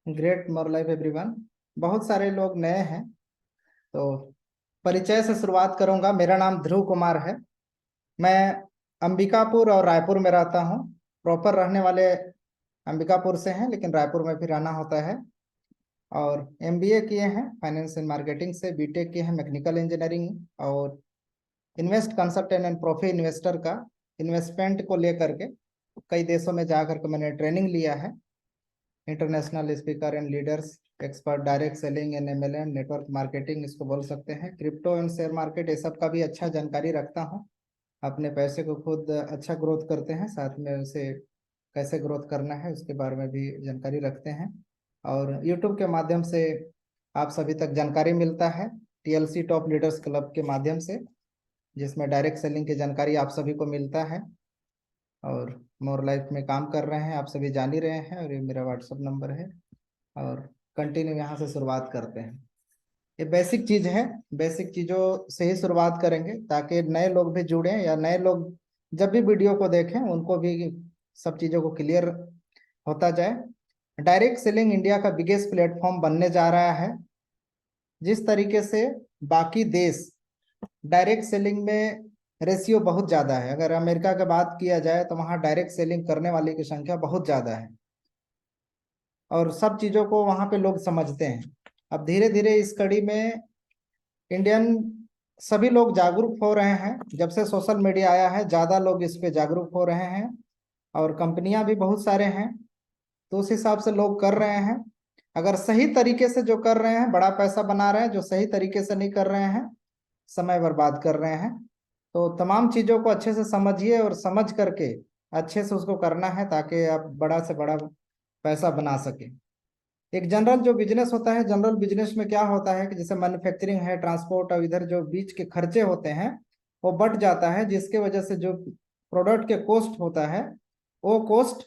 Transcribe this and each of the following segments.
Great more life everyone. बहुत सारे लोग नए हैं, तो परिचय से शुरुआत करूंगा। मेरा नाम ध्रुव कुमार है। मैं अंबिकापुर और रायपुर में रहता हूं। प्रॉपर रहने वाले अंबिकापुर से हैं, लेकिन रायपुर में भी रहना होता है। और एमबीए किए हैं फाइनेंस एंड मार्केटिंग से, बीटेक किए हैं मैकेनिकल इंजीनियरिंग, और इन्वेस्ट कंसल्टेंट एंड प्रोफी इन्वेस्टर का इन्वेस्टमेंट को लेकर के कई देशों में जा करके मैंने ट्रेनिंग लिया है। International speaker and leaders, expert, direct selling and MLM, network marketing इसको बोल सकते हैं। क्रिप्टो एंड शेयर मार्केट ये सब का भी अच्छा जानकारी रखता हूँ। अपने पैसे को खुद अच्छा ग्रोथ करते हैं, साथ में उसे कैसे ग्रोथ करना है उसके बारे में भी जानकारी रखते हैं। और यूट्यूब के माध्यम से आप सभी तक जानकारी मिलता है, टीएलसी टॉप लीडर्स क्लब के माध्यम से, जिसमें डायरेक्ट सेलिंग की जानकारी आप सभी को मिलता है। और मोर लाइफ में काम कर रहे हैं, आप सभी जान ही रहे हैं, और ये मेरा व्हाट्सअप नंबर है। और कंटिन्यू यहाँ से शुरुआत करते हैं। ये बेसिक चीज है, बेसिक चीजों से ही शुरुआत करेंगे ताकि नए लोग भी जुड़े, या नए लोग जब भी वीडियो को देखें उनको भी सब चीजों को क्लियर होता जाए। डायरेक्ट सेलिंग इंडिया का बिगेस्ट प्लेटफॉर्म बनने जा रहा है। जिस तरीके से बाकी देश डायरेक्ट सेलिंग में रेशियो बहुत ज़्यादा है, अगर अमेरिका की बात किया जाए तो वहाँ डायरेक्ट सेलिंग करने वाले की संख्या बहुत ज़्यादा है, और सब चीज़ों को वहाँ पे लोग समझते हैं। अब धीरे धीरे इस कड़ी में इंडियन सभी लोग जागरूक हो रहे हैं। जब से सोशल मीडिया आया है, ज़्यादा लोग इस पे जागरूक हो रहे हैं, और कंपनियां भी बहुत सारे हैं, तो उस हिसाब से लोग कर रहे हैं। अगर सही तरीके से जो कर रहे हैं बड़ा पैसा बना रहे हैं, जो सही तरीके से नहीं कर रहे हैं समय बर्बाद कर रहे हैं। तो तमाम चीज़ों को अच्छे से समझिए, और समझ करके अच्छे से उसको करना है ताकि आप बड़ा से बड़ा पैसा बना सकें। एक जनरल जो बिजनेस होता है, जनरल बिजनेस में क्या होता है कि जैसे मैन्युफैक्चरिंग है, ट्रांसपोर्ट, और इधर जो बीच के खर्चे होते हैं वो बढ़ जाता है, जिसके वजह से जो प्रोडक्ट के कॉस्ट होता है वो कॉस्ट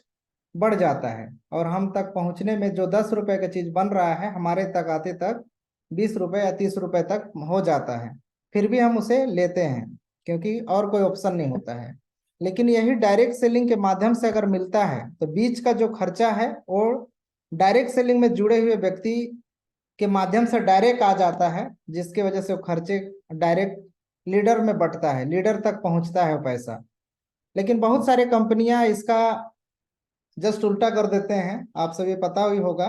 बढ़ जाता है, और हम तक पहुंचने में जो 10 रुपए का चीज बन रहा है हमारे तक आते तक 20 रुपए या 30 रुपए तक हो जाता है। फिर भी हम उसे लेते हैं क्योंकि और कोई ऑप्शन नहीं होता है। लेकिन यही डायरेक्ट सेलिंग के माध्यम से अगर मिलता है तो बीच का जो खर्चा है वो डायरेक्ट सेलिंग में जुड़े हुए व्यक्ति के माध्यम से डायरेक्ट आ जाता है, जिसकी वजह से वो खर्चे डायरेक्ट लीडर में बंटता है, लीडर तक पहुंचता है वो पैसा। लेकिन बहुत सारे कंपनियां इसका जस्ट उल्टा कर देते हैं। आप सभी पता ही होगा,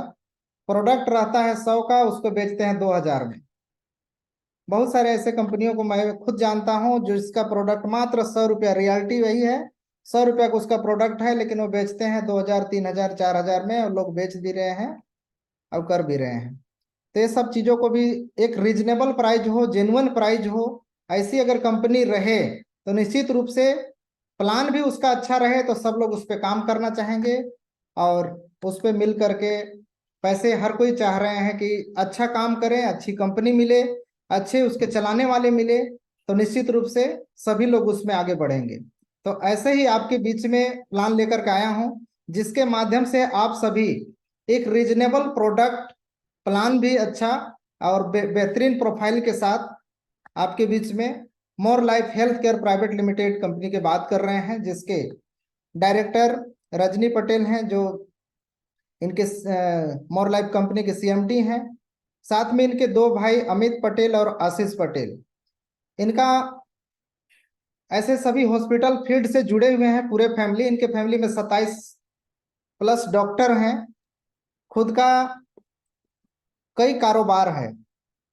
प्रोडक्ट रहता है 100 का, उसको बेचते हैं 2000 में। बहुत सारे ऐसे कंपनियों को मैं खुद जानता हूं जो इसका प्रोडक्ट मात्र 100 रुपया, रियलिटी वही है, 100 रुपया का उसका प्रोडक्ट है, लेकिन वो बेचते हैं 2000, 3000, 4000 में, और लोग बेच भी रहे हैं और कर भी रहे हैं। तो ये सब चीजों को भी एक रीजनेबल प्राइस हो, जेन्युइन प्राइस हो, ऐसी अगर कंपनी रहे तो निश्चित रूप से प्लान भी उसका अच्छा रहे तो सब लोग उस पर काम करना चाहेंगे, और उस पर मिल करके पैसे हर कोई चाह रहे हैं कि अच्छा काम करें, अच्छी कंपनी मिले, अच्छे उसके चलाने वाले मिले, तो निश्चित रूप से सभी लोग उसमें आगे बढ़ेंगे। तो ऐसे ही आपके बीच में प्लान लेकर के आया हूं, जिसके माध्यम से आप सभी एक रीजनेबल प्रोडक्ट, प्लान भी अच्छा, और बेहतरीन प्रोफाइल के साथ आपके बीच में more life health care private limited company की बात कर रहे हैं, जिसके डायरेक्टर रजनी पटेल हैं, जो इनके मोर लाइफ कंपनी के सीएमडी हैं। साथ में इनके दो भाई अमित पटेल और आशीष पटेल। इनका ऐसे सभी हॉस्पिटल फील्ड से जुड़े हुए हैं पूरे फैमिली। इनके फैमिली में 27+ डॉक्टर हैं। खुद का कई कारोबार है,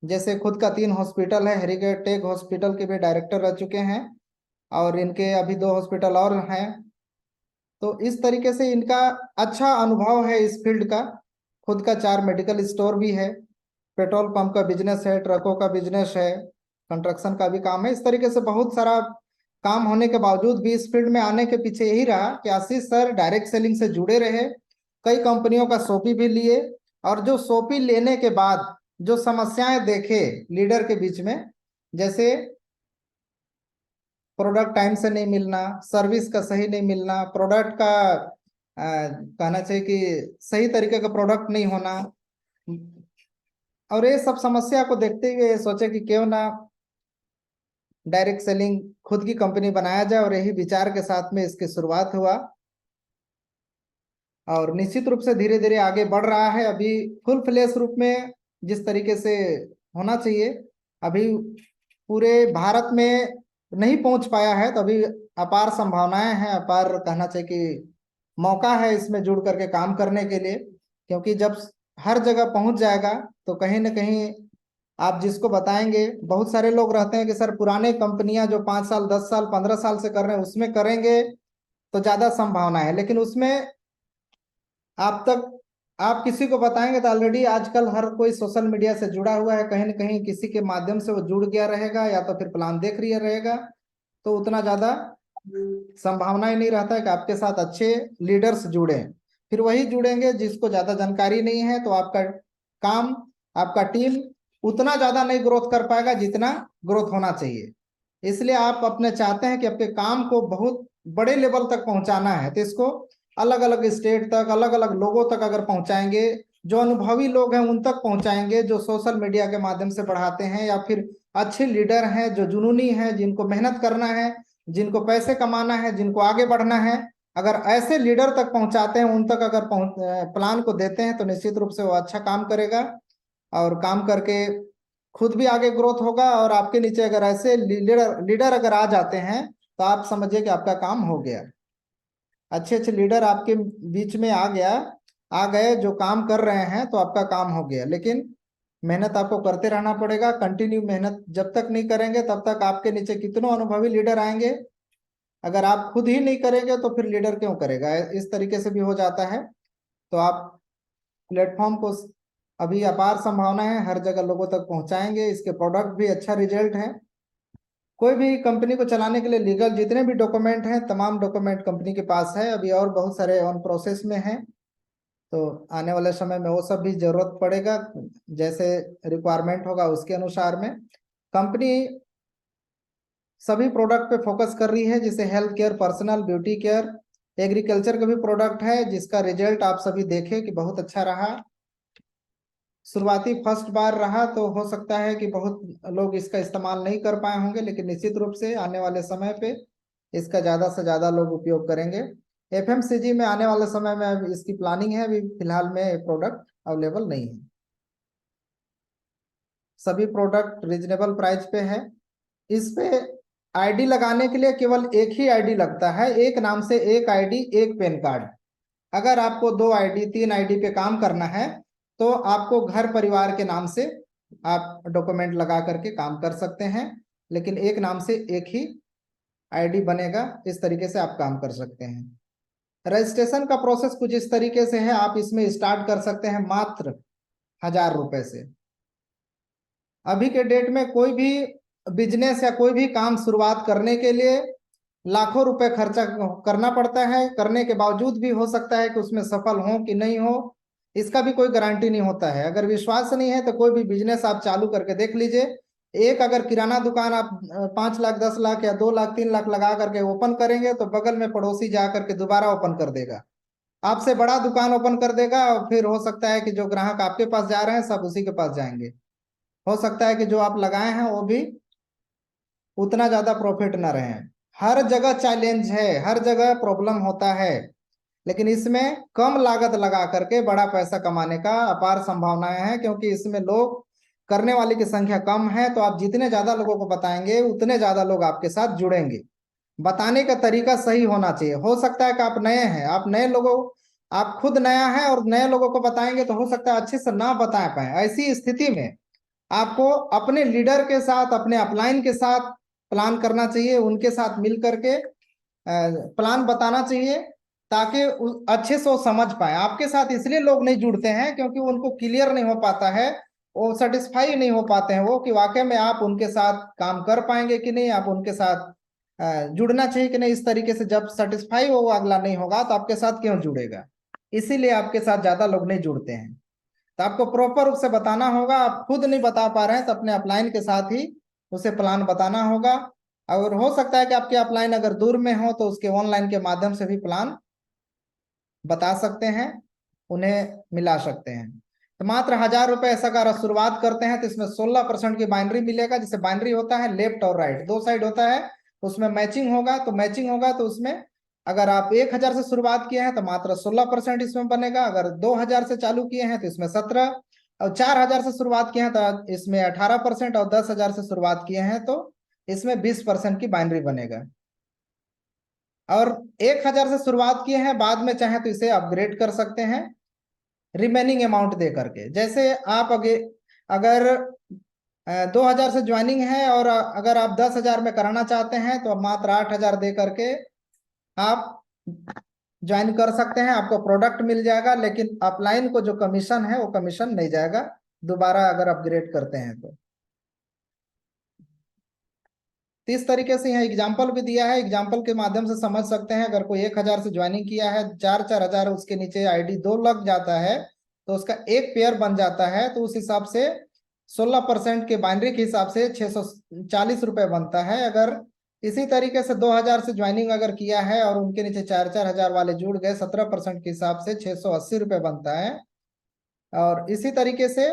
जैसे खुद का 3 हॉस्पिटल है, हेरिटेज हॉस्पिटल के भी डायरेक्टर रह चुके हैं, और इनके अभी 2 हॉस्पिटल और हैं। तो इस तरीके से इनका अच्छा अनुभव है इस फील्ड का। खुद का 4 मेडिकल स्टोर भी है, पेट्रोल पंप का बिजनेस है, ट्रकों का बिजनेस है, कंस्ट्रक्शन का भी काम है। इस तरीके से बहुत सारा काम होने के बावजूद भी इस फील्ड में आने के पीछे यही रहा कि आशीष सर डायरेक्ट सेलिंग से जुड़े रहे, कई कंपनियों का सोपी भी लिए, और जो सोपी लेने के बाद जो समस्याएं देखे लीडर के बीच में, जैसे प्रोडक्ट टाइम से नहीं मिलना, सर्विस का सही नहीं मिलना, प्रोडक्ट का कहना चाहिए कि सही तरीके का प्रोडक्ट नहीं होना, और ये सब समस्या को देखते हुए सोचे कि क्यों ना डायरेक्ट सेलिंग खुद की कंपनी बनाया जाए, और यही विचार के साथ में इसकी शुरुआत हुआ। और निश्चित रूप से धीरे धीरे आगे बढ़ रहा है। अभी फुल फ्लैश रूप में जिस तरीके से होना चाहिए अभी पूरे भारत में नहीं पहुंच पाया है, तो अभी अपार संभावनाएं हैं, अपार कहना चाहिए कि मौका है इसमें जुड़ करके काम करने के लिए। क्योंकि जब हर जगह पहुंच जाएगा तो कहीं ना कहीं आप जिसको बताएंगे, बहुत सारे लोग रहते हैं कि सर पुराने कंपनियां जो 5 साल 10 साल 15 साल से कर रहे हैं उसमें करेंगे तो ज्यादा संभावना है, लेकिन उसमें आप तक आप किसी को बताएंगे तो ऑलरेडी आजकल हर कोई सोशल मीडिया से जुड़ा हुआ है, कहीं ना कहीं किसी के माध्यम से वो जुड़ गया रहेगा या तो फिर प्लान देख रही रहेगा, तो उतना ज्यादा संभावना ही नहीं रहता है कि आपके साथ अच्छे लीडर्स जुड़े। फिर वही जुड़ेंगे जिसको ज्यादा जानकारी नहीं है, तो आपका काम आपका टीम उतना ज्यादा नहीं ग्रोथ कर पाएगा जितना ग्रोथ होना चाहिए। इसलिए आप अपने चाहते हैं कि आपके काम को बहुत बड़े लेवल तक पहुंचाना है, तो इसको अलग अलग स्टेट तक अलग अलग लोगों तक अगर पहुंचाएंगे, जो अनुभवी लोग हैं उन तक पहुंचाएंगे, जो सोशल मीडिया के माध्यम से बढ़ाते हैं, या फिर अच्छे लीडर हैं जो जुनूनी हैं, जिनको मेहनत करना है, जिनको पैसे कमाना है, जिनको आगे बढ़ना है, अगर ऐसे लीडर तक पहुंचाते हैं, उन तक अगर प्लान को देते हैं, तो निश्चित रूप से वो अच्छा काम करेगा और काम करके खुद भी आगे ग्रोथ होगा। और आपके नीचे अगर ऐसे लीडर लीडर अगर आ जाते हैं तो आप समझिए कि आपका काम हो गया। अच्छे अच्छे लीडर आपके बीच में आ गए जो काम कर रहे हैं, तो आपका काम हो गया। लेकिन मेहनत आपको करते रहना पड़ेगा, कंटिन्यू मेहनत जब तक नहीं करेंगे तब तक आपके नीचे कितनों अनुभवी लीडर आएंगे, अगर आप खुद ही नहीं करेंगे तो फिर लीडर क्यों करेगा। इस तरीके से भी हो जाता है। तो आप प्लेटफॉर्म को अभी अपार संभावना है, हर जगह लोगों तक पहुंचाएंगे, इसके प्रोडक्ट भी अच्छा रिजल्ट है। कोई भी कंपनी को चलाने के लिए लीगल जितने भी डॉक्यूमेंट हैं तमाम डॉक्यूमेंट कंपनी के पास है, अभी और बहुत सारे ऑन प्रोसेस में हैं। तो आने वाले समय में वो सब भी जरूरत पड़ेगा, जैसे रिक्वायरमेंट होगा उसके अनुसार में कंपनी सभी प्रोडक्ट पे फोकस कर रही है, जैसे health care, personal beauty care, agriculture का भी प्रोडक्ट है जिसका रिजल्ट आप सभी देखें कि बहुत अच्छा रहा। शुरुआती फर्स्ट बार रहा तो हो सकता है कि बहुत लोग इसका इस्तेमाल नहीं कर पाए होंगे, लेकिन निश्चित रूप से आने वाले समय पे इसका ज़्यादा से ज़्यादा लोग उपयोग करेंगे। एफएमसीजी में आने वाले समय में अब इसकी प्लानिंग है, अभी फिलहाल में प्रोडक्ट अवेलेबल नहीं है। सभी प्रोडक्ट रिजनेबल प्राइस पे है। इस पे आईडी लगाने के लिए केवल एक ही आईडी लगता है, एक नाम से एक आईडी एक पैन कार्ड। अगर आपको 2 आईडी 3 आईडी पे काम करना है तो आपको घर परिवार के नाम से आप डॉक्यूमेंट लगा करके काम कर सकते हैं, लेकिन एक नाम से एक ही आईडी बनेगा, इस तरीके से आप काम कर सकते हैं। रजिस्ट्रेशन का प्रोसेस कुछ इस तरीके से है, आप इसमें स्टार्ट कर सकते हैं मात्र 1000 रुपए से। अभी के डेट में कोई भी बिजनेस या कोई भी काम शुरुआत करने के लिए लाखों रुपए खर्चा करना पड़ता है, करने के बावजूद भी हो सकता है कि उसमें सफल हो कि नहीं हो, इसका भी कोई गारंटी नहीं होता है। अगर विश्वास नहीं है तो कोई भी बिजनेस आप चालू करके देख लीजिए। एक अगर किराना दुकान आप 5 लाख 10 लाख या 2 लाख 3 लाख लगा करके ओपन करेंगे तो बगल में पड़ोसी जा करके दोबारा ओपन कर देगा, आपसे बड़ा दुकान ओपन कर देगा, और फिर हो सकता है कि जो ग्राहक आपके पास जा रहे हैं सब उसी के पास जाएंगे। हो सकता है कि जो आप लगाए हैं वो भी उतना ज्यादा प्रॉफिट ना रहे। हर जगह चैलेंज है, हर जगह प्रॉब्लम होता है, लेकिन इसमें कम लागत लगा करके बड़ा पैसा कमाने का अपार संभावनाएं हैं, क्योंकि इसमें लोग करने वाले की संख्या कम है। तो आप जितने ज्यादा लोगों को बताएंगे उतने ज्यादा लोग आपके साथ जुड़ेंगे। बताने का तरीका सही होना चाहिए। हो सकता है कि आप नए हैं, आप नए लोगों आप खुद नया है और नए लोगों को बताएंगे तो हो सकता है अच्छे से ना बता पाए। ऐसी स्थिति में आपको अपने लीडर के साथ अपने अपलाइन के साथ प्लान करना चाहिए, उनके साथ मिल करके प्लान बताना चाहिए, ताकि अच्छे से वो समझ पाए। आपके साथ इसलिए लोग नहीं जुड़ते हैं क्योंकि उनको क्लियर नहीं हो पाता है, वो सेटिस्फाई नहीं हो पाते हैं वो कि वाकई में आप उनके साथ काम कर पाएंगे कि नहीं, आप उनके साथ जुड़ना चाहिए कि नहीं। इस तरीके से जब सेटिस्फाई वो अगला नहीं होगा तो आपके साथ क्यों जुड़ेगा, इसीलिए आपके साथ ज्यादा लोग नहीं जुड़ते हैं। तो आपको प्रॉपर रूप से बताना होगा। आप खुद नहीं बता पा रहे हैं तो अपने अपलाइन के साथ ही उसे प्लान बताना होगा। और हो सकता है कि आपके अपलाइन अगर दूर में हो तो उसके ऑनलाइन के माध्यम से भी प्लान बता सकते हैं, उन्हें मिला सकते हैं। तो मात्र 1000 रुपए ऐसा अगर शुरुआत करते हैं तो इसमें 16% की बाइनरी मिलेगा। जैसे बाइनरी होता है लेफ्ट और राइट, 2 साइड होता है, उसमें मैचिंग होगा, तो मैचिंग होगा तो उसमें अगर आप 1000 से शुरुआत किए हैं तो मात्र 16% इसमें बनेगा। अगर 2000 से चालू किए हैं तो इसमें 17, और 4000 से शुरुआत किए हैं तो इसमें 18%, और 10,000 से शुरुआत किए हैं तो इसमें 20% की बाइनरी बनेगा। और 1000 से शुरुआत किए हैं, बाद में चाहे तो इसे अपग्रेड कर सकते हैं रिमेनिंग अमाउंट दे करके। जैसे आप अगर 2000 से ज्वाइनिंग है और अगर आप 10,000 में कराना चाहते हैं तो मात्र 8,000 दे करके आप ज्वाइन कर सकते हैं। आपको प्रोडक्ट मिल जाएगा, लेकिन अपलाइन को जो कमीशन है वो कमीशन नहीं जाएगा दोबारा अगर अपग्रेड करते हैं तो। इस तरीके से यहाँ एग्जाम्पल भी दिया है, एग्जाम्पल के माध्यम से समझ सकते हैं। अगर कोई 1000 से ज्वाइनिंग किया है, 4,000 उसके नीचे आईडी 2 लग जाता है तो उसका एक पेयर बन जाता है, तो उस हिसाब से 16% के बाइनरी के हिसाब से 640 रुपये बनता है। अगर इसी तरीके से 2000 से ज्वाइनिंग अगर किया है और उनके नीचे 4,000 वाले जुड़ गए, 17% के हिसाब से 680 रुपये बनता है। और इसी तरीके से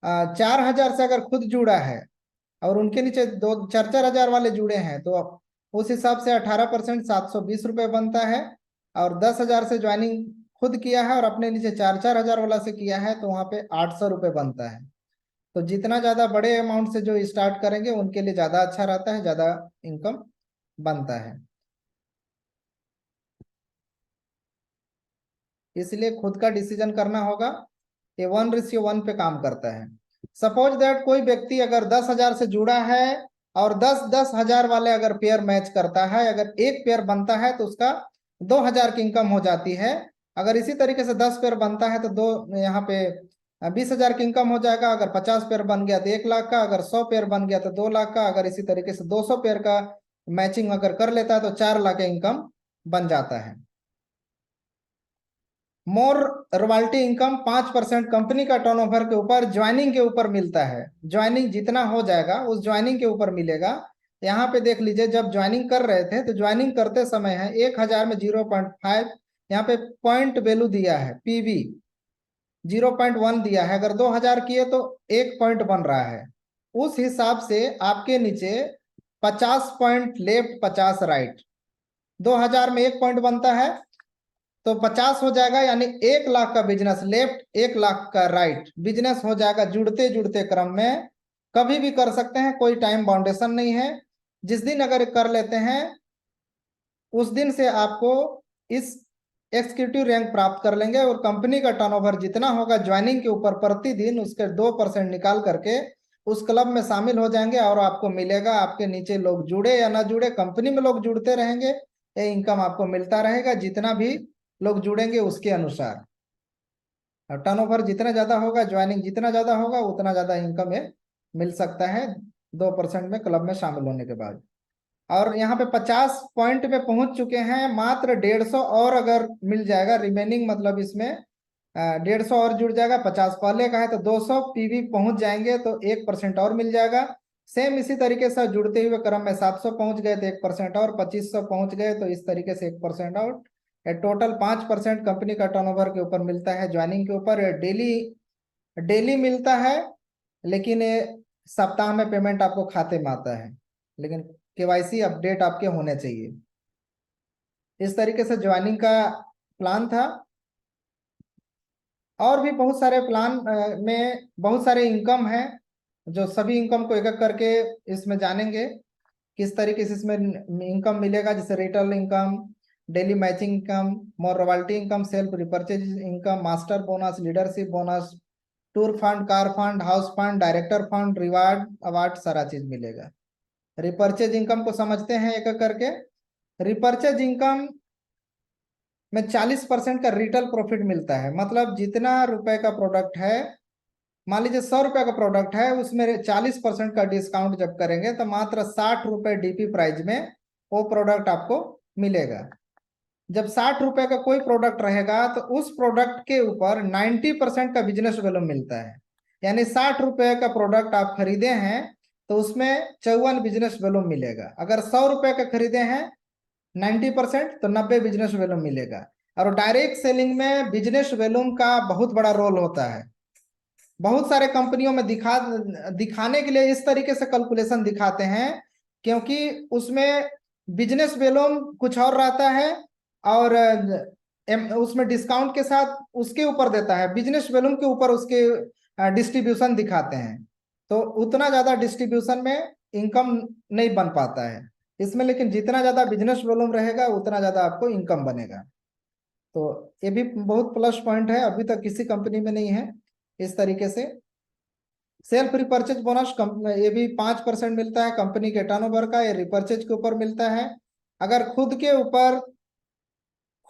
4,000 से अगर खुद जुड़ा है और उनके नीचे 4,000 वाले जुड़े हैं तो उस हिसाब से 18% 720 रुपये बनता है। और 10,000 से ज्वाइनिंग खुद किया है और अपने नीचे 4,000 वाला से किया है तो वहां पे 800 रुपये बनता है। तो जितना ज्यादा बड़े अमाउंट से जो स्टार्ट करेंगे उनके लिए ज्यादा अच्छा रहता है, ज्यादा इनकम बनता है। इसलिए खुद का डिसीजन करना होगा। ये 1:1 पे काम करता है। सपोज दैट कोई व्यक्ति अगर 10,000 से जुड़ा है और 10,000 वाले अगर पेयर मैच करता है, अगर एक पेयर बनता है तो उसका 2,000 की इनकम हो जाती है। अगर इसी तरीके से 10 पेयर बनता है तो दो यहाँ पे 20,000 की इनकम हो जाएगा। अगर 50 पेयर बन गया तो 1 लाख का, अगर 100 पेयर बन गया तो 2 लाख का, अगर इसी तरीके से 200 पेयर का मैचिंग अगर कर लेता है तो 4 लाख का इनकम बन जाता है। मोर रॉयल्टी इनकम 5% कंपनी का टर्नओवर के ऊपर ज्वाइनिंग के ऊपर मिलता है। ज्वाइनिंग जितना हो जाएगा उस ज्वाइनिंग के ऊपर मिलेगा। यहाँ पे देख लीजिए, जब ज्वाइनिंग कर रहे थे तो ज्वाइनिंग करते समय है 1000 में 0.5, यहाँ पे पॉइंट वैल्यू दिया है, पीवी 0.1 दिया है। अगर 2000 किए तो 1 पॉइंट बन रहा है। उस हिसाब से आपके नीचे 50 पॉइंट लेफ्ट 50 राइट, 2000 में 1 पॉइंट बनता है तो 50 हो जाएगा, यानी 1 लाख का बिजनेस लेफ्ट, 1 लाख का राइट बिजनेस हो जाएगा जुड़ते जुड़ते क्रम में। कभी भी कर सकते हैं, कोई टाइम बाउंडेशन नहीं है। जिस दिन अगर कर लेते हैं उस दिन से आपको इस एग्जीक्यूटिव रैंक प्राप्त कर लेंगे। और कंपनी का टर्नओवर जितना होगा ज्वाइनिंग के ऊपर प्रतिदिन उसके 2% निकाल करके उस क्लब में शामिल हो जाएंगे और आपको मिलेगा। आपके नीचे लोग जुड़े या ना जुड़े, कंपनी में लोग जुड़ते रहेंगे, ये इनकम आपको मिलता रहेगा जितना भी लोग जुड़ेंगे उसके अनुसार। और टर्नओवर जितना ज्यादा होगा, ज्वाइनिंग जितना ज्यादा होगा, उतना ज्यादा इनकम ये मिल सकता है 2% में क्लब में शामिल होने के बाद। और यहाँ पे 50 पॉइंट पे पहुंच चुके हैं, मात्र 150 और अगर मिल जाएगा रिमेनिंग, मतलब इसमें 150 और जुड़ जाएगा। 50 पहले का है तो 200 पीवी पहुंच जाएंगे तो 1% और मिल जाएगा। सेम इसी तरीके से जुड़ते हुए क्रम में 700 पहुंच गए तो 1% और, 2500 पहुंच गए तो इस तरीके से 1% और। टोटल 5% कंपनी का टर्नओवर के ऊपर मिलता है ज्वाइनिंग के ऊपर। डेली डेली मिलता है, लेकिन ये सप्ताह में पेमेंट आपको खाते में आता है, लेकिन केवाईसी अपडेट आपके होने चाहिए। इस तरीके से ज्वाइनिंग का प्लान था। और भी बहुत सारे प्लान में बहुत सारे इनकम है, जो सभी इनकम को एक एक करके इसमें जानेंगे किस तरीके से इसमें इनकम मिलेगा। जैसे retail income, daily matching income, more royalty income, self repurchase income, master bonus, leadership bonus, tour fund, car fund, house fund, director fund, reward award, सारा चीज मिलेगा। रिपर्चेज इनकम को समझते हैं एक एक करके। रिपर्चेज इनकम में 40% का रिटेल प्रॉफिट मिलता है। मतलब जितना रुपए का प्रोडक्ट है, मान लीजिए 100 रुपए का प्रोडक्ट है, उसमें 40% का डिस्काउंट जब करेंगे तो मात्र 60 रुपए डीपी प्राइस में वो प्रोडक्ट आपको मिलेगा। जब 60 रुपए का कोई प्रोडक्ट रहेगा तो उस प्रोडक्ट के ऊपर 90% का बिजनेस वैल्यू मिलता है। यानी 60 रुपए का प्रोडक्ट आप खरीदे हैं तो उसमें 54 बिजनेस वैल्यू मिलेगा। अगर 100 रुपए का खरीदे हैं 90% तो 90 बिजनेस वैल्यू मिलेगा। और डायरेक्ट सेलिंग में बिजनेस वैल्यू का बहुत बड़ा रोल होता है। बहुत सारे कंपनियों में दिखाने के लिए इस तरीके से कैलकुलेशन दिखाते हैं, क्योंकि उसमें बिजनेस वैल्यू कुछ और रहता है और उसमें डिस्काउंट के साथ उसके ऊपर देता है, बिजनेस वॉल्यूम के ऊपर उसके डिस्ट्रीब्यूशन दिखाते हैं। तो उतना ज्यादा डिस्ट्रीब्यूशन में इनकम नहीं बन पाता है इसमें, लेकिन जितना ज्यादा बिजनेस वॉल्यूम रहेगा उतना ज्यादा आपको इनकम बनेगा। तो ये भी बहुत प्लस पॉइंट है, अभी तक किसी कंपनी में नहीं है इस तरीके से। सेल्फ रिपर्चेज बोनस ये भी 5% मिलता है कंपनी के टर्नओवर का, ये रिपर्चेज के ऊपर मिलता है। अगर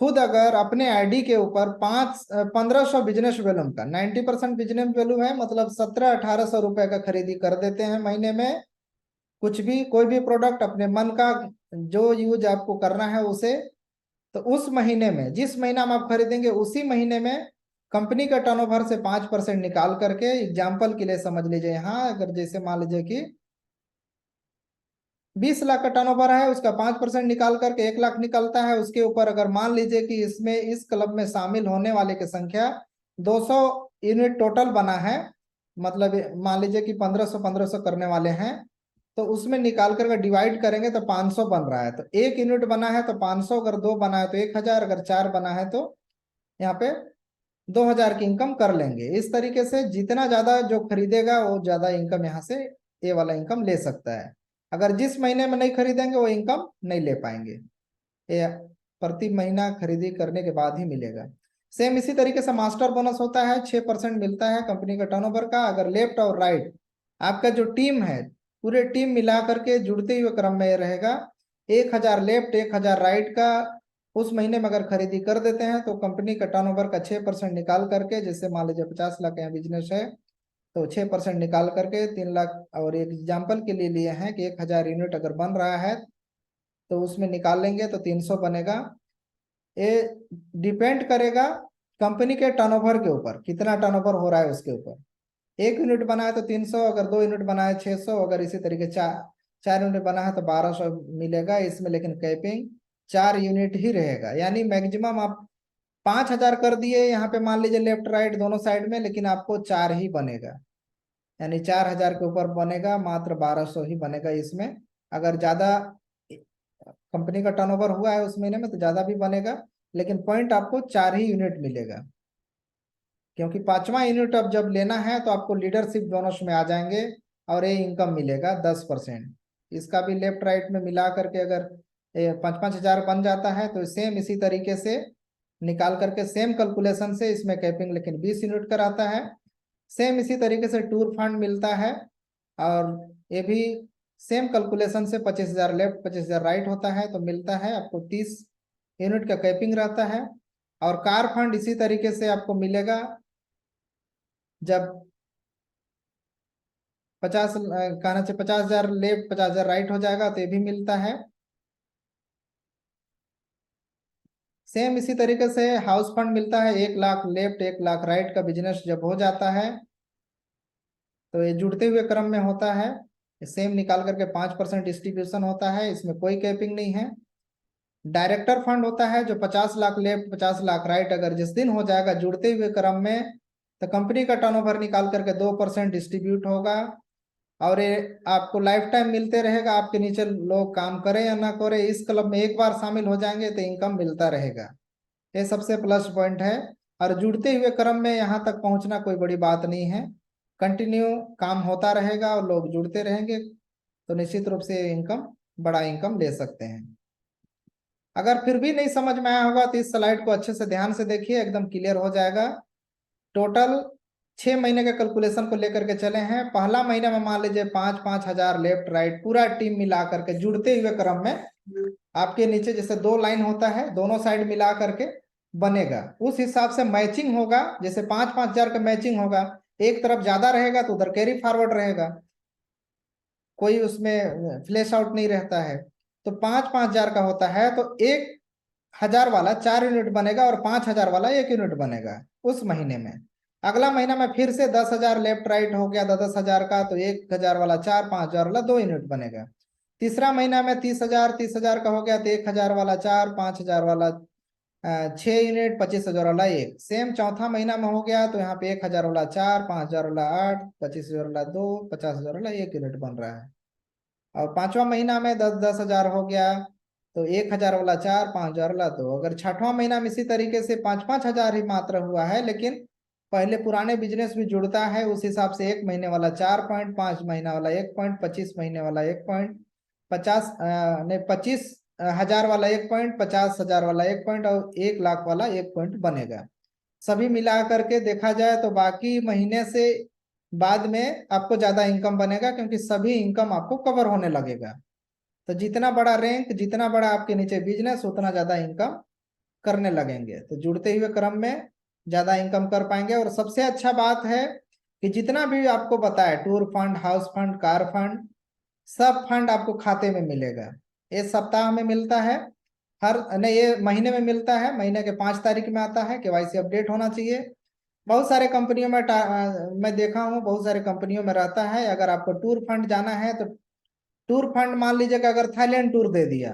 खुद अगर अपने आईडी के ऊपर 1500 बिजनेस वैल्यूम का 90% बिजनेस वैल्यू है, मतलब 1700-1800 रुपए का खरीदी कर देते हैं महीने में, कुछ भी कोई भी प्रोडक्ट अपने मन का जो यूज आपको करना है उसे, तो उस महीने में जिस महीना में आप खरीदेंगे उसी महीने में कंपनी का टर्नओवर से 5% निकाल करके, एग्जाम्पल के लिए समझ लीजिए, यहाँ अगर जैसे मान लीजिए कि 20 लाख का टर्नओवर है, उसका 5% निकाल करके 1 लाख निकलता है। उसके ऊपर अगर मान लीजिए कि इसमें इस क्लब में शामिल होने वाले की संख्या 200 यूनिट टोटल बना है, मतलब मान लीजिए कि 1500 करने वाले हैं, तो उसमें निकाल कर डिवाइड करेंगे तो 500 बन रहा है। तो 1 यूनिट बना है तो 500, अगर 2 बना है तो 1000, अगर 4 बना है तो यहाँ पे 2000 की इनकम कर लेंगे। इस तरीके से जितना ज्यादा जो खरीदेगा वो ज्यादा इनकम यहाँ से ये वाला इनकम ले सकता है। अगर जिस महीने में नहीं खरीदेंगे वो इनकम नहीं ले पाएंगे, ये प्रति महीना खरीदी करने के बाद ही मिलेगा। सेम इसी तरीके से मास्टर बोनस होता है, 6% मिलता है कंपनी का टर्नओवर का। अगर लेफ्ट और राइट आपका जो टीम है, पूरे टीम मिला करके जुड़ते हुए क्रम में रहेगा, 1000 लेफ्ट 1000 राइट का उस महीने में अगर खरीदी कर देते हैं तो कंपनी का टर्नओवर का 6% निकाल करके, जैसे मान लीजिए 50 लाख का बिजनेस है तो 6% निकाल करके 3 लाख, और एक एग्जाम्पल के लिए लिए हैं कि 1000 यूनिट अगर बन रहा है तो उसमें निकाल लेंगे तो 300 बनेगा। ये डिपेंड करेगा कंपनी के टर्नओवर के ऊपर, कितना टर्नओवर हो रहा है उसके ऊपर। 1 यूनिट बना है तो 300, अगर 2 यूनिट बना है 600, अगर इसी तरीके चार 4 यूनिट बना है तो 1200 मिलेगा इसमें। लेकिन कैपिंग 4 यूनिट ही रहेगा, यानी मैक्सिमम आप 5000 कर दिए यहाँ पे मान लीजिए लेफ्ट राइट दोनों साइड में, लेकिन आपको 4 ही बनेगा, यानी 4000 के ऊपर बनेगा, मात्र 1200 ही बनेगा इसमें। अगर ज्यादा कंपनी का टर्नओवर हुआ है उस महीने में तो ज्यादा भी बनेगा, लेकिन पॉइंट आपको 4 ही यूनिट मिलेगा, क्योंकि 5वां यूनिट अब जब लेना है तो आपको लीडरशिप बोनस में आ जाएंगे और ये इनकम मिलेगा 10%। इसका भी लेफ्ट राइट में मिला करके अगर 5-5 हजार बन जाता है तो सेम इसी तरीके से निकाल करके सेम कैलकुलेशन से इसमें कैपिंग लेकिन 20 यूनिट कराता है। सेम इसी तरीके से टूर फंड मिलता है, और ये भी सेम कैलकुलेशन से 25,000 लेफ्ट 25,000 राइट होता है तो मिलता है आपको 30 यूनिट का कैपिंग रहता है। और कार फंड इसी तरीके से आपको मिलेगा, जब 50 कहना चाहिए 50,000 लेफ्ट 50,000 राइट हो जाएगा तो ये भी मिलता है। सेम इसी तरीके से हाउस फंड मिलता है, 1 लाख लेफ्ट 1 लाख राइट का बिजनेस जब हो जाता है तो ये जुड़ते हुए क्रम में होता है। सेम निकाल करके 5% डिस्ट्रीब्यूशन होता है, इसमें कोई कैपिंग नहीं है। डायरेक्टर फंड होता है जो 50 लाख लेफ्ट 50 लाख राइट अगर जिस दिन हो जाएगा जुड़ते हुए क्रम में, तो कंपनी का टर्नओवर निकाल करके 2% डिस्ट्रीब्यूट होगा, और ये आपको लाइफ टाइम मिलते रहेगा। आपके नीचे लोग काम करें या ना करें, इस क्लब में एक बार शामिल हो जाएंगे तो इनकम मिलता रहेगा। ये सबसे प्लस पॉइंट है। और जुड़ते हुए क्रम में यहाँ तक पहुँचना कोई बड़ी बात नहीं है, कंटिन्यू काम होता रहेगा और लोग जुड़ते रहेंगे तो निश्चित रूप से इनकम बड़ा इनकम ले सकते हैं। अगर फिर भी नहीं समझ में आया होगा तो इस स्लाइड को अच्छे से ध्यान से देखिए, एकदम क्लियर हो जाएगा। टोटल 6 महीने के कैलकुलेशन को लेकर के चले हैं। पहला महीना में मान लीजिए 5-5 हजार लेफ्ट राइट पूरा टीम मिला करके जुड़ते हुए क्रम में आपके नीचे जैसे 2 लाइन होता है दोनों साइड मिला करके बनेगा, उस हिसाब से मैचिंग होगा। जैसे 5-5 हजार का मैचिंग होगा, एक तरफ ज्यादा रहेगा तो उधर कैरी फॉरवर्ड रहेगा, कोई उसमें फ्लैश आउट नहीं रहता है। तो 5-5 हजार का होता है तो 1,000 वाला 4 यूनिट बनेगा और 5,000 वाला 1 यूनिट बनेगा उस महीने में। अगला महीना में फिर से 10,000 लेफ्ट राइट हो गया 10,000 का, तो 1,000 वाला 4 5,000 वाला 2 यूनिट बनेगा। तीसरा महीना में 30,000 का हो गया तो 1,000 वाला 4 5,000 वाला 6 यूनिट 25,000 वाला 1। सेम चौथा महीना में हो गया तो यहाँ पे 1,000 वाला 4 5,000 वाला 8 25,000 वाला 2 50,000 वाला 1 यूनिट बन रहा है। और 5वां महीना में 10-10 हजार हो गया तो 1,000 वाला 4, 5,000 वाला 2। अगर छठवां महीना में इसी तरीके से 5-5 हजार ही मात्र हुआ है, लेकिन पहले पुराने बिजनेस भी जुड़ता है, उस हिसाब से 1 महीने वाला 4 पॉइंट, 5 महीना वाला 1 पॉइंट, 25 महीने वाला 1 पॉइंट, 25,000 वाला 1 पॉइंट, 50,000 वाला 1 पॉइंट और 1 लाख वाला 1 पॉइंट बनेगा। सभी मिला करके देखा जाए तो बाकी महीने से बाद में आपको ज्यादा इनकम बनेगा, क्योंकि सभी इनकम आपको कवर होने लगेगा। तो जितना बड़ा रैंक, जितना बड़ा आपके नीचे बिजनेस, उतना ज्यादा इनकम करने लगेंगे। तो जुड़ते हुए क्रम में ज्यादा इनकम कर पाएंगे। और सबसे अच्छा बात है कि जितना भी आपको बताए, tour fund, house fund, car fund, सब फंड आपको खाते में मिलेगा। ये सप्ताह में मिलता है, हर नहीं, ये महीने में मिलता है। महीने के 5 तारीख में आता है। केवाईसी अपडेट होना चाहिए। बहुत सारे कंपनियों में मैं देखा हूँ, बहुत सारे कंपनियों में रहता है। अगर आपको टूर फंड जाना है तो टूर फंड मान लीजिए कि अगर थाईलैंड टूर दे दिया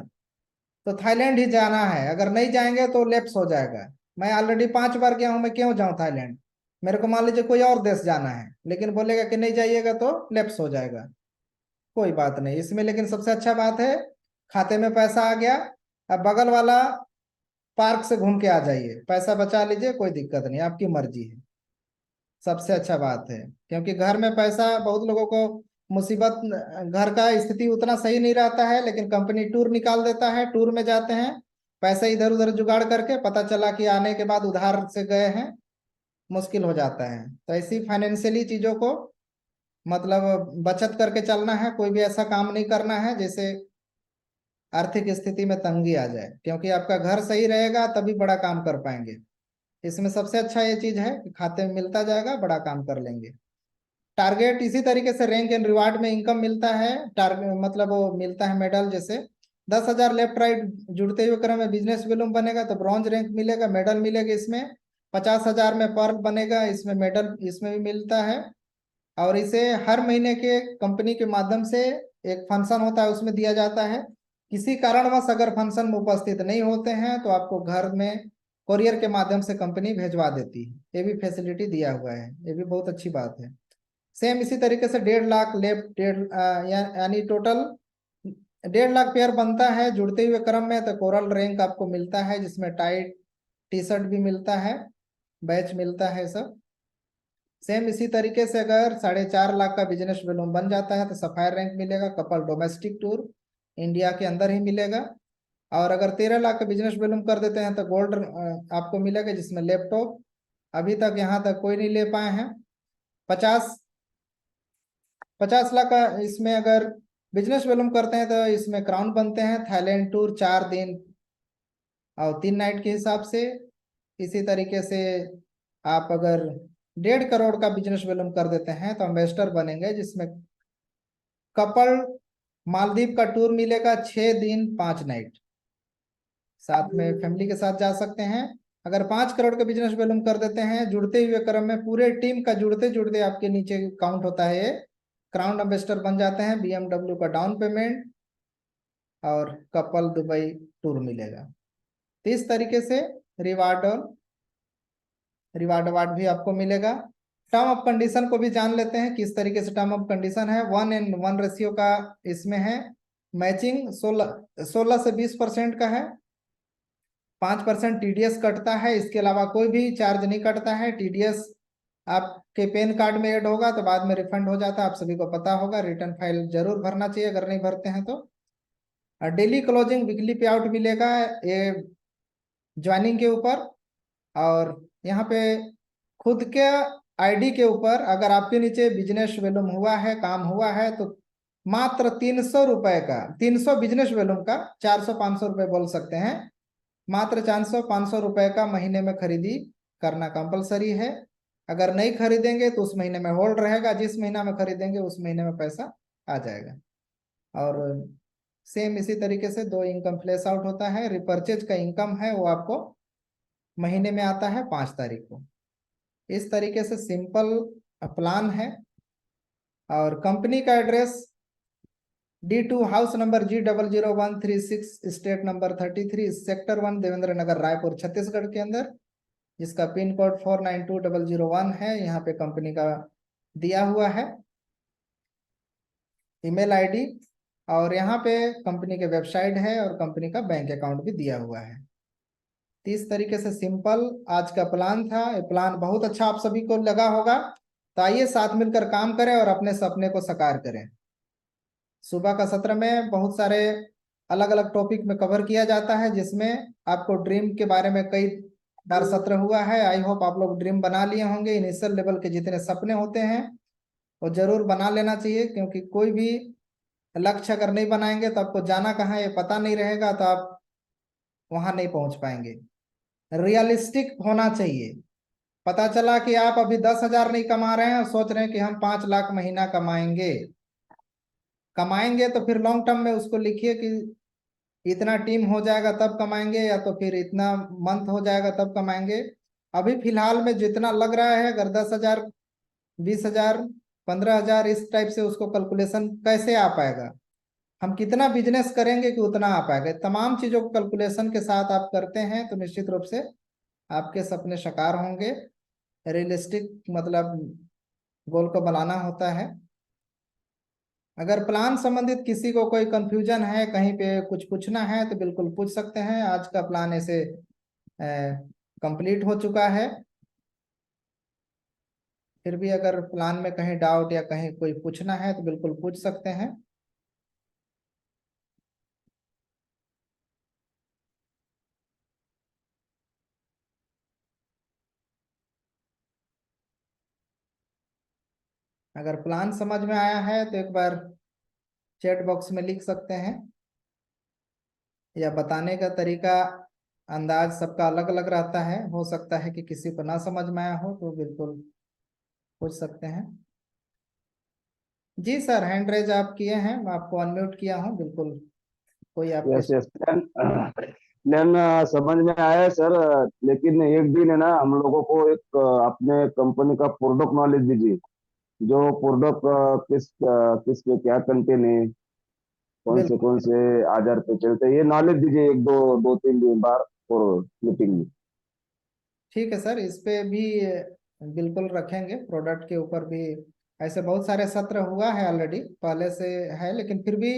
तो थाईलैंड ही जाना है, अगर नहीं जाएंगे तो लैप्स हो जाएगा। मैं ऑलरेडी 5 बार गया हूँ, मैं क्यों जाऊँ थाईलैंड? मेरे को मान लीजिए कोई और देश जाना है, लेकिन बोलेगा कि नहीं जाइएगा तो लैप्स हो जाएगा। कोई बात नहीं इसमें, लेकिन सबसे अच्छा बात है खाते में पैसा आ गया। अब बगल वाला पार्क से घूम के आ जाइए, पैसा बचा लीजिए, कोई दिक्कत नहीं, आपकी मर्जी है। सबसे अच्छा बात है, क्योंकि घर में पैसा, बहुत लोगों को मुसीबत, घर का स्थिति उतना सही नहीं रहता है, लेकिन कंपनी टूर निकाल देता है, टूर में जाते हैं, पैसे इधर उधर जुगाड़ करके, पता चला कि आने के बाद उधार से गए हैं, मुश्किल हो जाता है। तो ऐसी फाइनेंशियली चीजों को मतलब बचत करके चलना है। कोई भी ऐसा काम नहीं करना है जैसे आर्थिक स्थिति में तंगी आ जाए, क्योंकि आपका घर सही रहेगा तभी बड़ा काम कर पाएंगे। इसमें सबसे अच्छा ये चीज है कि खाते में मिलता जाएगा, बड़ा काम कर लेंगे। टारगेट इसी तरीके से रैंक एंड रिवार्ड में इनकम मिलता है। टारगेट मतलब वो मिलता है मेडल, जैसे 10,000 लेफ्ट राइट जुड़ते हुए क्रम में बिजनेस वॉल्यूम बनेगा तो ब्रॉन्ज रैंक मिलेगा, मेडल मिलेगा इसमें। 50,000 में पर्ल बनेगा, इसमें मेडल इसमें भी मिलता है। और इसे हर महीने के कंपनी के माध्यम से एक फंक्शन होता है, उसमें दिया जाता है। किसी कारणवश अगर फंक्शन में उपस्थित नहीं होते हैं तो आपको घर में कोरियर के माध्यम से कंपनी भेजवा देती है। ये भी फैसिलिटी दिया हुआ है, ये भी बहुत अच्छी बात है। सेम इसी तरीके से 1.5 लाख लेफ्ट, यानी टोटल 1.5 लाख पेयर बनता है जुड़ते हुए क्रम में। तो कोरल रैंक आपको मिलता है, जिसमें टाइट टी शर्ट भी मिलता है, बैच मिलता है सब। सेम इसी तरीके से अगर 4.5 लाख का बिजनेस वॉल्यूम बन जाता है तो सफायर रैंक मिलेगा, कपल डोमेस्टिक टूर इंडिया के अंदर ही मिलेगा। और अगर 13 लाख का बिजनेस वॉल्यूम कर देते हैं तो गोल्ड आपको मिलेगा, जिसमें लैपटॉप अभी तक यहाँ तक कोई नहीं ले पाए हैं। 50 लाख का इसमें अगर बिजनेस वॉल्यूम करते हैं तो इसमें क्राउन बनते हैं, थाईलैंड टूर 4 दिन और 3 नाइट के हिसाब से। इसी तरीके से आप अगर 1.5 करोड़ का बिजनेस वॉल्यूम कर देते हैं तो एम्बेसडर बनेंगे, जिसमें कपल मालदीव का टूर मिलेगा 6 दिन 5 नाइट, साथ में फैमिली के साथ जा सकते हैं। अगर 5 करोड़ का बिजनेस वॉल्यूम कर देते हैं जुड़ते हुए क्रम में, पूरे टीम का जुड़ते जुड़ते आपके नीचे काउंट होता है, ये क्राउन एम्बेसडर बन जाते हैं। BMW का डाउन पेमेंट और कपल दुबई टूर मिलेगा। तो इस तरीके से रिवार्ड और रिवार्ड अवार्ड भी आपको मिलेगा। टर्म ऑफ कंडीशन को भी जान लेते हैं किस तरीके से टर्म ऑफ कंडीशन है। 1:1 रेशियो का इसमें है। मैचिंग 16 से 20% का है। 5% TDS कटता है, इसके अलावा कोई भी चार्ज नहीं कटता है। TDS आपके पैन कार्ड में ऐड होगा तो बाद में रिफंड हो जाता है, आप सभी को पता होगा। रिटर्न फाइल जरूर भरना चाहिए अगर नहीं भरते हैं तो। डेली क्लोजिंग वीकली पे आउट मिलेगा ये ज्वाइनिंग के ऊपर। और यहाँ पे खुद के आईडी के ऊपर अगर आपके नीचे बिजनेस वॉल्यूम हुआ है, काम हुआ है, तो मात्र 300 रुपए का, 300 बिजनेस वॉल्यूम का, 400-500 रुपए बोल सकते हैं, मात्र 400-500 रुपए का महीने में खरीदी करना कंपलसरी है। अगर नहीं खरीदेंगे तो उस महीने में होल्ड रहेगा, जिस महीना में खरीदेंगे उस महीने में पैसा आ जाएगा। और सेम इसी तरीके से 2 इनकम फ्लैश आउट होता है। रिपर्चेज का इनकम है वो आपको महीने में आता है 5 तारीख को। इस तरीके से सिंपल प्लान है। और कंपनी का address D2 house number G00136, state number 33, sector 1, Devendra Nagar, Raipur, Chhattisgarh के अंदर, जिसका पिन कोड 492001 है। यहाँ पे कंपनी का दिया हुआ है। ईमेल आईडी और यहाँ पे कंपनी के वेबसाइट है और कंपनी का बैंक अकाउंट भी दिया हुआ है। तो इस तरीके से सिंपल आज का प्लान था। ये प्लान बहुत अच्छा आप सभी को लगा होगा। तो आइए साथ मिलकर काम करें और अपने सपने को साकार करें। सुबह का सत्र में बहुत सारे अलग अलग टॉपिक में कवर किया जाता है, जिसमें आपको ड्रीम के बारे में कई बार सत्र हुआ है। आई होप आप लोग ड्रीम बना लिए होंगे। इनिशियल लेवल के जितने सपने होते हैं वो जरूर बना लेना चाहिए, क्योंकि कोई भी लक्ष्य अगर नहीं बनाएंगे तो आपको जाना कहाँ है ये पता नहीं रहेगा, तो आप वहां नहीं पहुंच पाएंगे। रियलिस्टिक होना चाहिए। पता चला कि आप अभी 10,000 नहीं कमा रहे हैं और सोच रहे हैं कि हम 5 लाख महीना कमाएंगे। कमाएंगे तो फिर लॉन्ग टर्म में उसको लिखिए कि इतना टीम हो जाएगा तब कमाएंगे, या तो फिर इतना मंथ हो जाएगा तब कमाएंगे। अभी फिलहाल में जितना लग रहा है, अगर 10,000, 20,000, 15,000 इस टाइप से उसको कैलकुलेशन कैसे आ पाएगा। हम कितना बिजनेस करेंगे कि उतना आ पाएगा। तमाम चीजों को कैलकुलेशन के साथ आप करते हैं तो निश्चित रूप से आपके सपने साकार होंगे। रियलिस्टिक मतलब गोल को बनाना होता है। अगर प्लान संबंधित किसी को कोई कंफ्यूजन है, कहीं पे कुछ पूछना है तो बिल्कुल पूछ सकते हैं। आज का प्लान ऐसे कंप्लीट हो चुका है। फिर भी अगर प्लान में कहीं डाउट या कहीं कोई पूछना है तो बिल्कुल पूछ सकते हैं। अगर प्लान समझ में आया है तो एक बार चैट बॉक्स में लिख सकते हैं, या बताने का तरीका अंदाज सबका अलग अलग रहता है। हो सकता है कि किसी को ना समझ में आया हो, तो बिल्कुल पूछ सकते हैं। जी सर, हैंड रेज आप किए हैं, मैं आपको अनम्यूट किया हूँ। बिल्कुल कोई आपके। यस यस प्लान प्लान समझ में आया है सर। लेकिन एक दिन है ना, हम लोगों को एक अपने कंपनी का प्रोडक्ट नॉलेज दीजिए। जो प्रोडक्ट किस पे क्या कंटेन है, बिल्कुल कौन से आधार पे चलते हैं, ये नॉलेज दीजिए एक दो दो तीन दिन बार और मीटिंग में। ठीक है सर, इस पे भी बिल्कुल रखेंगे। प्रोडक्ट के ऊपर भी ऐसे बहुत सारे सत्र हुआ है ऑलरेडी पहले से है, लेकिन फिर भी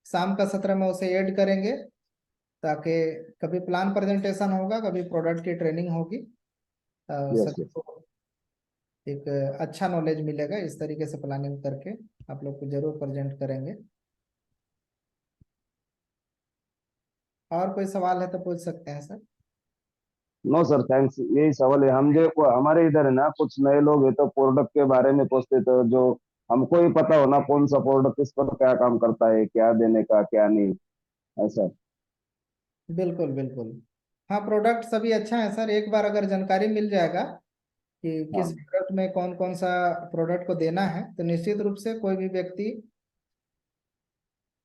शाम का सत्र में उसे ऐड करेंगे, ताकि कभी प्लान प्रेजेंटेशन होगा, कभी प्रोडक्ट की ट्रेनिंग होगी। यस सभी यस। को एक अच्छा नॉलेज मिलेगा। इस तरीके से प्लानिंग करके आप लोग को जरूर प्रेजेंट करेंगे। और कोई सवाल है तो पूछ सकते हैं सर। No sir, thanks. यही सवाल है। हम जो हमारे इधर है ना, कुछ नए लोग हैं तो प्रोडक्ट के बारे में पूछते, तो जो हमको ही पता हो ना कौन सा प्रोडक्ट किस पर क्या काम करता है, क्या देने का क्या नहीं, ऐसा। बिल्कुल बिल्कुल। हाँ, प्रोडक्ट सभी अच्छा है सर। एक बार अगर जानकारी मिल जाएगा कि किस हाँ, प्रोडक्ट में कौन कौन सा प्रोडक्ट को देना है, तो निश्चित रूप से कोई भी व्यक्ति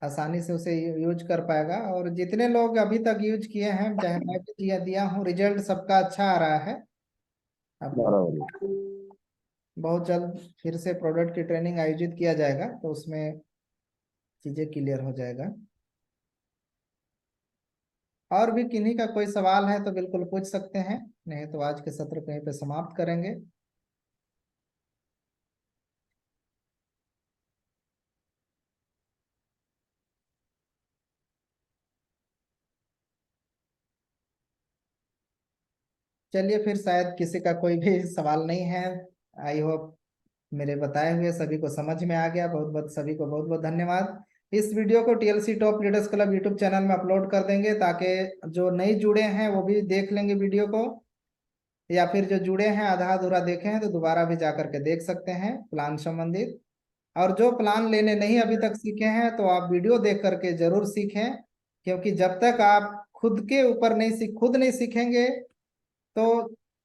आसानी से उसे यूज कर पाएगा। और जितने लोग अभी तक यूज किए हैं, चाहे मैं भी दिया दिया हूँ, रिजल्ट सबका अच्छा आ रहा है। अब बराबर है। बहुत जल्द फिर से प्रोडक्ट की ट्रेनिंग आयोजित किया जाएगा, तो उसमें चीजें क्लियर हो जाएगा। और भी किन्हीं का कोई सवाल है तो बिल्कुल पूछ सकते हैं, नहीं तो आज के सत्र को यहीं पे समाप्त करेंगे। चलिए, फिर शायद किसी का कोई भी सवाल नहीं है। आई होप मेरे बताए हुए सभी को समझ में आ गया। बहुत बहुत सभी को बहुत बहुत धन्यवाद। इस वीडियो को TLC top leaders club YouTube channel में अपलोड कर देंगे, ताकि जो नहीं जुड़े हैं वो भी देख लेंगे वीडियो को, या फिर जो जुड़े हैं आधा अधूरा देखे हैं तो दोबारा भी जा करके देख सकते हैं प्लान संबंधित। और जो प्लान लेने नहीं अभी तक सीखे हैं तो आप वीडियो देख करके जरूर सीखें, क्योंकि जब तक आप खुद नहीं सीखेंगे तो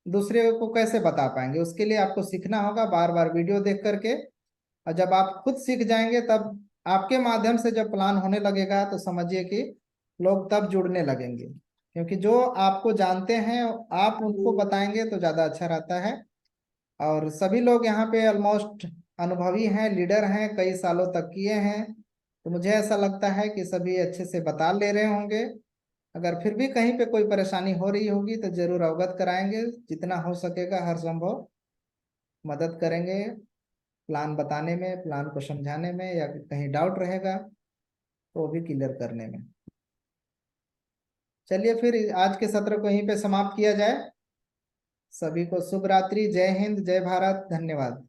दूसरे को कैसे बता पाएंगे। उसके लिए आपको सीखना होगा बार बार वीडियो देख करके। और जब आप खुद सीख जाएंगे तब आपके माध्यम से जब प्लान होने लगेगा तो समझिए कि लोग तब जुड़ने लगेंगे, क्योंकि जो आपको जानते हैं आप उनको बताएंगे तो ज़्यादा अच्छा रहता है। और सभी लोग यहाँ पे ऑलमोस्ट अनुभवी हैं, लीडर हैं, कई सालों तक किए हैं। तो मुझे ऐसा लगता है कि सभी अच्छे से बता ले रहे होंगे। अगर फिर भी कहीं पे कोई परेशानी हो रही होगी तो जरूर अवगत कराएंगे। जितना हो सकेगा हर संभव मदद करेंगे प्लान बताने में, प्लान को समझाने में, या कहीं डाउट रहेगा तो वो भी क्लियर करने में। चलिए फिर आज के सत्र को यहीं पे समाप्त किया जाए। सभी को शुभ रात्रि, जय हिंद, जय भारत, धन्यवाद।